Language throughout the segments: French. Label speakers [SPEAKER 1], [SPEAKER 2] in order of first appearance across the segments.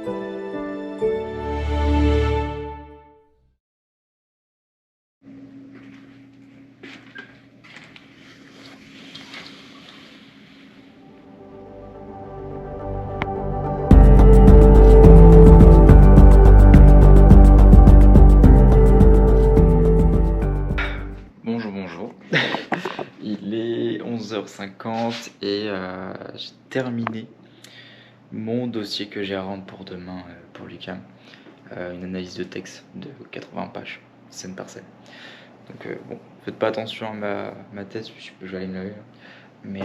[SPEAKER 1] Bonjour, bonjour. Il est 11h50 et j'ai terminé mon dossier que j'ai à rendre pour demain pour l'UQAM. Une analyse de texte de 80 pages, scène par scène. Donc bon, faites pas attention à ma thèse, je vais aller me laver. Mais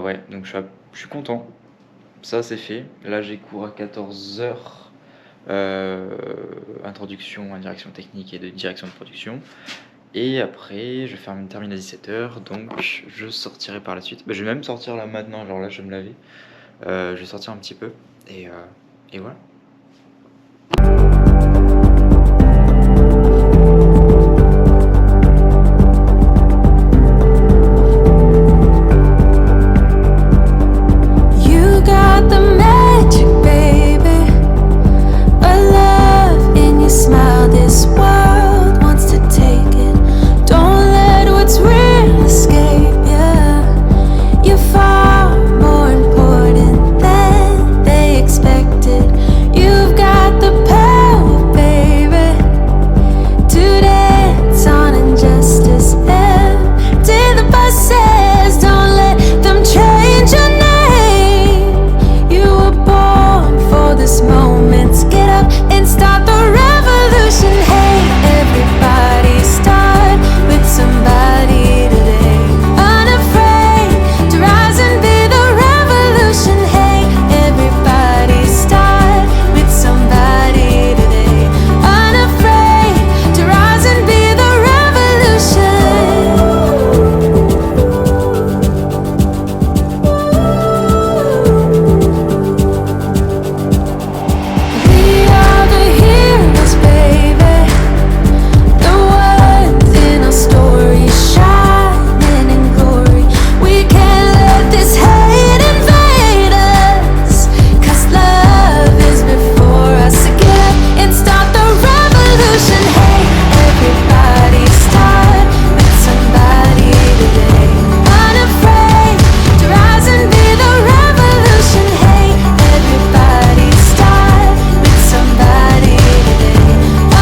[SPEAKER 1] ouais, donc je suis content. Ça c'est fait. Là j'ai cours à 14h. Introduction à direction technique et de direction de production. Et après, je vais faire une termine à 17h, donc je sortirai par la suite. Bah, je vais même sortir là maintenant, genre là je vais me laver. Je vais sortir un petit peu, et voilà.
[SPEAKER 2] You got the magic, baby. A love in your smile. This world wants to take it. Don't let what's real escape you. You're far more important than they expected. You've got the power, baby, to dance on injustice. Empty the buses, don't let them change your name. You were born for this moment. Get up and start the revolution. Hey, everybody start with somebody today. Unafraid to rise and be the revolution. Hey, everybody start with somebody today. Unafraid to rise and be the revolution. We are the heroes, baby. The ones in our story, shining in glory. We can't let this hate invade us, 'cause love is before us. So get up and start the revolution. Hey, everybody start with somebody today. Unafraid to rise and be the revolution. Hey, everybody start with somebody today.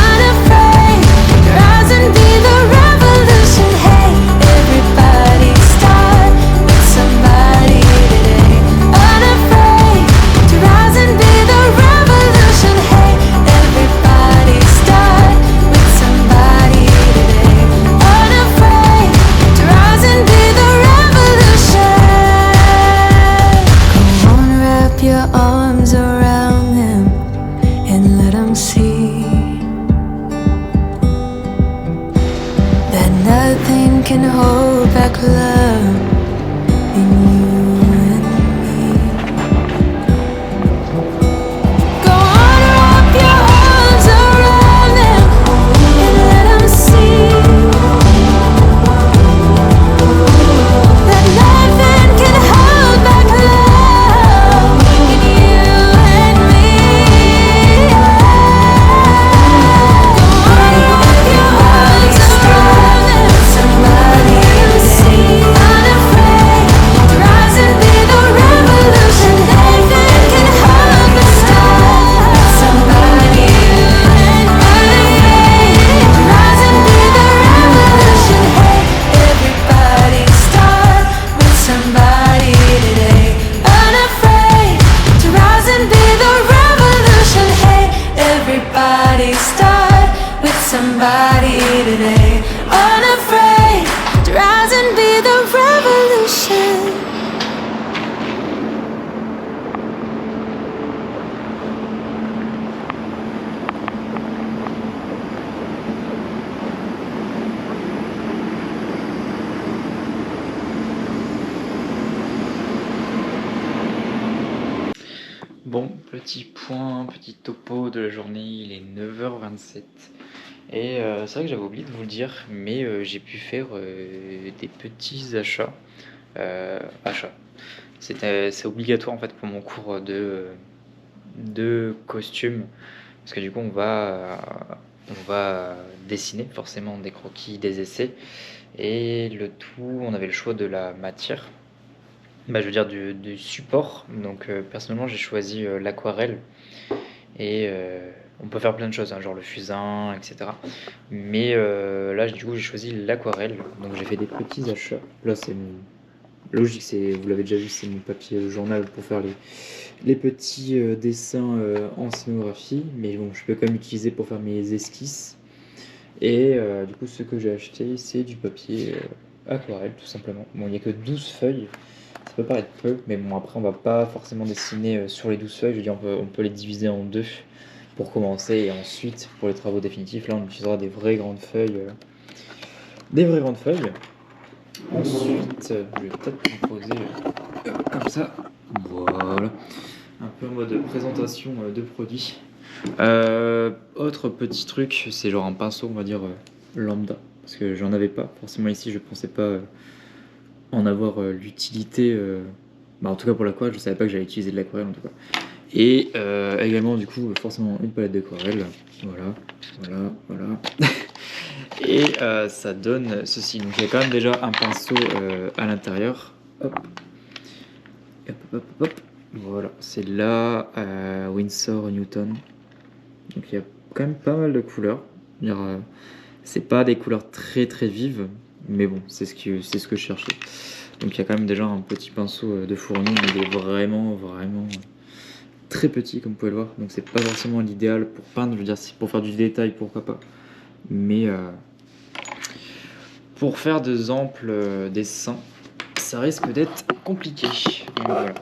[SPEAKER 2] Unafraid to rise and be the revolution. Hey, everybody start with somebody today. Unafraid to rise and be the revolution. Hey, everybody start with somebody today. Unafraid to rise and be the revolution. Come on, wrap your arms around them and let them see that nothing can hold back love in you and me. Go on, wrap your arms around them and let them see that nothing can hold back love in you and me. Go on, wrap your arms around them, somebody to see. Unafraid to rise and be the revolution. Nothing can hold the stars. Somebody and unafraid to rise and be the revolution. Hey, everybody start with somebody today. Unafraid to rise and be the revolution. Hey, everybody start with somebody today. Unafraid to rise and be the revolution.
[SPEAKER 1] Bon, petit point, petit topo de la journée, il est 9h27. Et c'est vrai que j'avais oublié de vous le dire, mais j'ai pu faire des petits achats. Achats. C'est obligatoire en fait pour mon cours de costumes, parce que du coup on va dessiner forcément des croquis, des essais, et le tout, on avait le choix de la matière, je veux dire du support. Donc personnellement j'ai choisi l'aquarelle, et on peut faire plein de choses, hein, genre le fusain, etc. Mais là du coup j'ai choisi l'aquarelle, donc j'ai fait des petits achats. Là c'est mon... Logique, c'est, vous l'avez déjà vu, c'est mon papier journal pour faire les petits dessins en scénographie, mais bon, je peux quand même utiliser pour faire mes esquisses. Et du coup, ce que j'ai acheté, c'est du papier aquarelle, tout simplement. Bon, il n'y a que 12 feuilles, ça peut paraître peu, mais bon, après, on va pas forcément dessiner sur les 12 feuilles. Je veux dire, on peut les diviser en deux pour commencer, et ensuite, pour les travaux définitifs, là, on utilisera des vraies grandes feuilles. Des vraies grandes feuilles. Ensuite, je vais peut-être proposer comme ça. Voilà. Un peu en mode présentation de produit. Autre petit truc, c'est genre un pinceau, on va dire lambda. Parce que j'en avais pas. Forcément, ici, je pensais pas en avoir l'utilité. En tout cas, pour l'aquarelle, je savais pas que j'allais utiliser de l'aquarelle en tout cas. Et également, du coup, forcément, une palette d'aquarelle. Voilà, voilà, voilà. Et ça donne ceci. Donc il y a quand même déjà un pinceau à l'intérieur. Hop. Hop, hop, hop, hop. Voilà, c'est là Winsor Newton. Donc il y a quand même pas mal de couleurs. C'est pas des couleurs très très vives, mais bon, c'est ce que je cherchais. Donc il y a quand même déjà un petit pinceau de fourni, mais il est vraiment vraiment très petit comme vous pouvez le voir. Donc c'est pas forcément l'idéal pour peindre. Je veux dire, si pour faire du détail, pourquoi pas. Mais pour faire de amples dessins, ça risque d'être compliqué. Donc, voilà.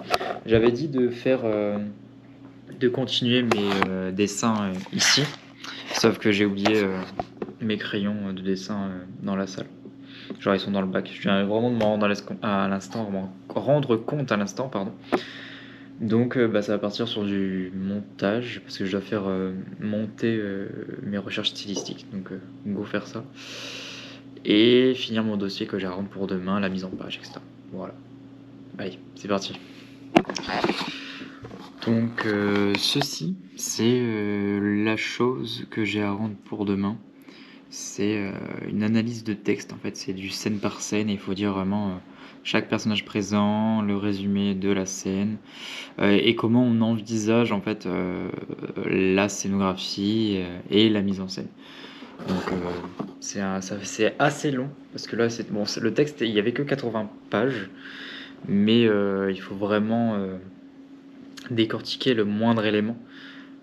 [SPEAKER 1] J'avais dit de continuer mes dessins ici, sauf que j'ai oublié mes crayons de dessin dans la salle. Genre ils sont dans le bac. Je viens vraiment de m'en rendre à l'instant, rendre compte à l'instant, pardon. Donc ça va partir sur du montage, parce que je dois faire monter mes recherches stylistiques. Donc go faire ça. Et finir mon dossier que j'ai à rendre pour demain, la mise en page, etc. Voilà. Allez, c'est parti. Donc ceci, c'est la chose que j'ai à rendre pour demain. C'est une analyse de texte, en fait, c'est du scène par scène, et il faut dire vraiment chaque personnage présent, le résumé de la scène, et comment on envisage en fait la scénographie et la mise en scène. Donc c'est assez long, parce que là le texte, il y avait que 80 pages, mais il faut vraiment décortiquer le moindre élément,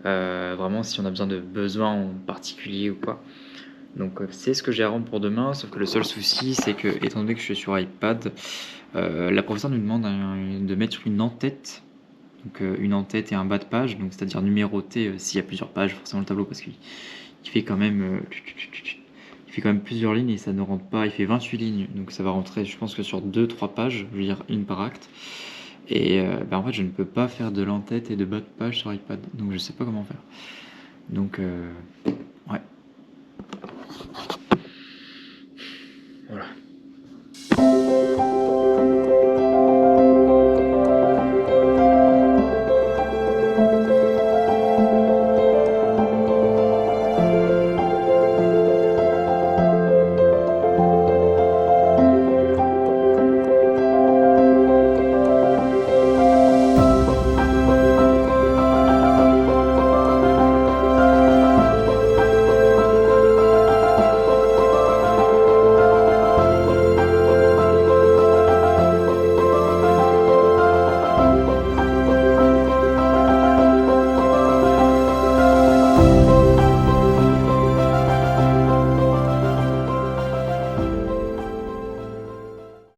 [SPEAKER 1] vraiment si on a besoin en particulier ou quoi. Donc c'est ce que j'ai à rendre pour demain, sauf que le seul souci, c'est que, étant donné que je suis sur iPad, la professeure nous demande de mettre une en-tête, donc une en-tête et un bas de page, donc c'est-à-dire numéroter s'il y a plusieurs pages, forcément le tableau, parce qu'il fait quand même plusieurs lignes, et ça ne rentre pas, il fait 28 lignes, donc ça va rentrer, je pense que sur 2-3 pages, je veux dire une par acte. Et en fait je ne peux pas faire de l'en-tête et de bas de page sur iPad, donc je sais pas comment faire. Donc ouais. Voilà.